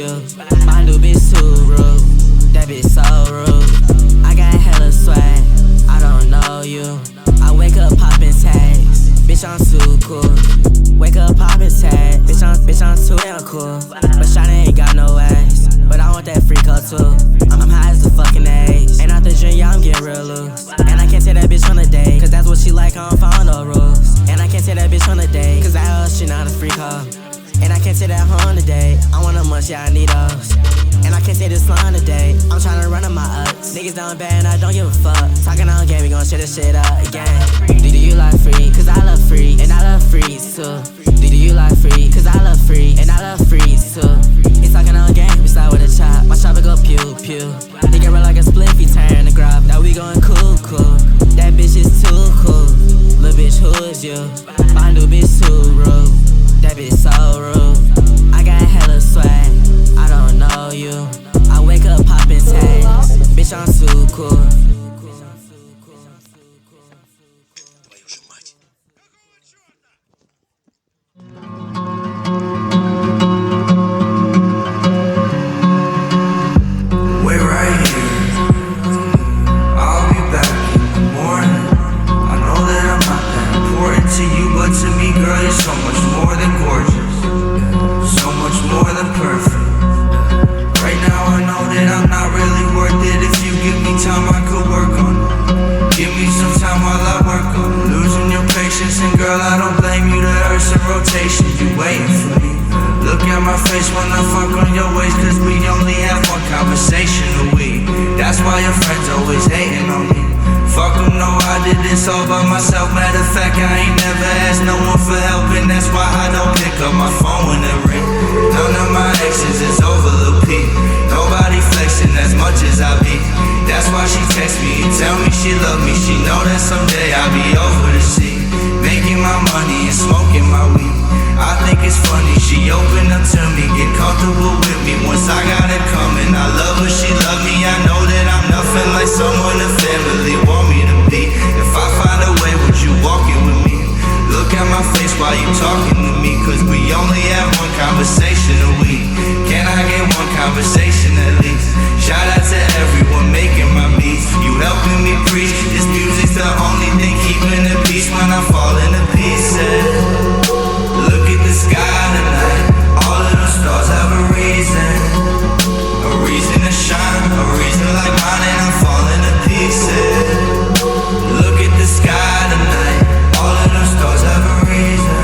you. My new bitch too rude, that bitch so rude. I got hella swag, I don't know you. I wake up poppin' tags, bitch I'm too cool. Wake up poppin' tags, bitch I'm too damn cool. But shawty ain't got no ass, but I want that freak up too. I'm high as the fucking age, ain't out the gym, yeah I'm getting real loose. And I can't tell that bitch on a date, cause that's what she like, I don't follow no rules. And I can't tell that bitch on a date, cause that hoe she not a freak hoe. And I can't say that hoe on the day, I want a munch, yeah I need those. And I can't say this line today, I'm tryna run on my ups. Niggas down bad and I don't give a fuck. Talking on game, we gon' shit this shit up again. Do you like free? Cause I love free, and I love freeze too. Do you like free? Cause I love free, and I love freeze too. He's talking on game, we start with a chop. My chopper go pew pew. He get real like a spliff, he turn the grab. Now we going cool cool. That bitch is too cool. Lil' bitch, who is you? My new bitch too rude. That bitch so rude. I got hella swag, I don't know you. I wake up poppin' tags, bitch I'm too cool. Wait right here, I'll be back in the morning. I know that I'm not that important to you, but to me, girl, you're so much more than gorgeous, so much more than perfect. Right now I know that I'm not really worth it. If you give me time, I could work on it. Give me some time while I work on it. Losing your patience, and girl, I don't blame you. The earth's in rotation, you waiting for me. Look at my face when I fuck on your waist, cause we only have one conversation a week. That's why your friends always hating on me. Fuck them, no, I did this all by myself. Matter of fact, I ain't never asked no one for help, and that's why I don't pick up my phone when it ring. None of my exes is over Lil P. Nobody flexing as much as I be. That's why she text me and tell me she love me. She know that someday I'll be over the sea, making my money and smoking my weed. I think it's funny, she opened up to me, get comfortable with me once I got it coming. I love her, she love me, I know that I'm nothing like someone the family want me to be. If I find a way, would you walk it with me? Look at my face while you talking to me, cause we only have one conversation a week. Can I get one conversation at least? Shout out to everyone making my beats. You helping me preach, this music's the only thing keeping the peace when I fall into pieces. Look at the sky tonight, all of those stars have a reason to shine, a reason like mine, and I'm falling to pieces. Look at the sky tonight, all of those stars have a reason.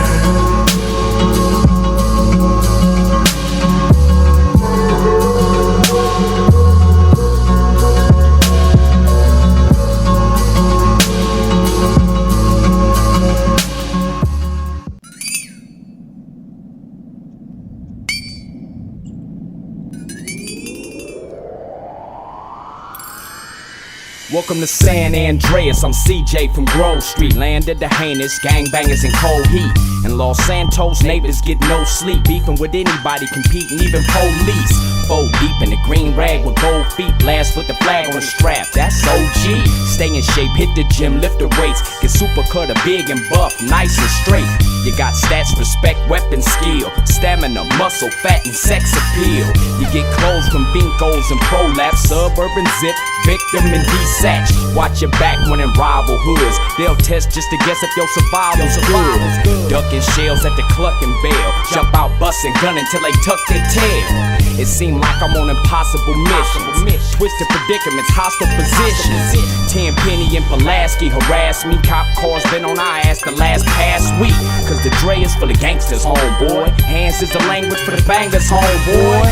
Welcome to San Andreas, I'm CJ from Grove Street. Landed the heinous, gangbangers in cold heat. In Los Santos, neighbors get no sleep. Beefing with anybody, competing, even police. 4 deep in the green rag with gold feet. Blast with the flag on the strap, that's OG. Stay in shape, hit the gym, lift the weights. Get super cutter, big and buff, nice and straight. You got stats, respect, weapon, skill, stamina, muscle, fat, and sex appeal. You get clothes from Binkos and Prolapse, Suburban Zip, Victim, and D-Satch. Watch your back when in rival hoods. They'll test just to guess if your survival's good. Ducking shells at the cluck and bell. Jump out, busting, gunning till they tuck their tail. It seemed like I'm on impossible missions. Twisted predicaments, hostile positions. Tenpenny and Pulaski harass me. Cop cars been on our ass the last past week. Cause the Dre is for the gangsters, homeboy. Hands is the language for the bangers, homeboy.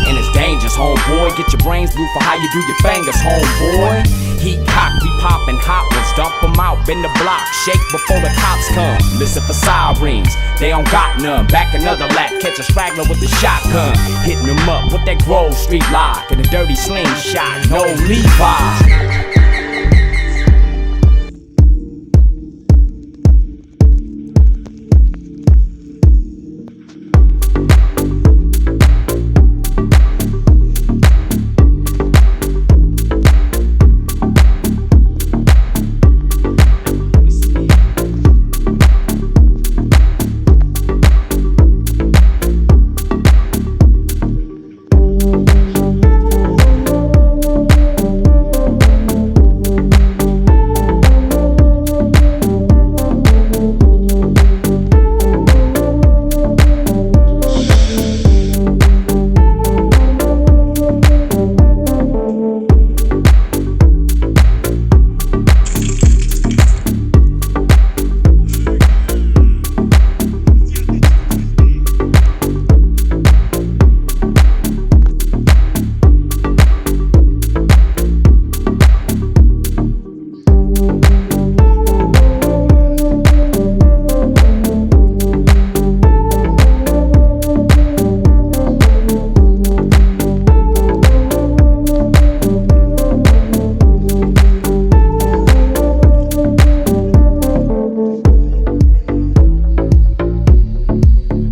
And it's dangerous, homeboy. Get your brains blue for how you do your fingers, homeboy. Heat cock, we poppin' hot ones. Dump them out, bend the block. Shake before the cops come. Listen for sirens, they don't got none. Back another lap, catch a straggler with the shotgun. Hitting them up with that Grove Street lock and a dirty slingshot, no Levi.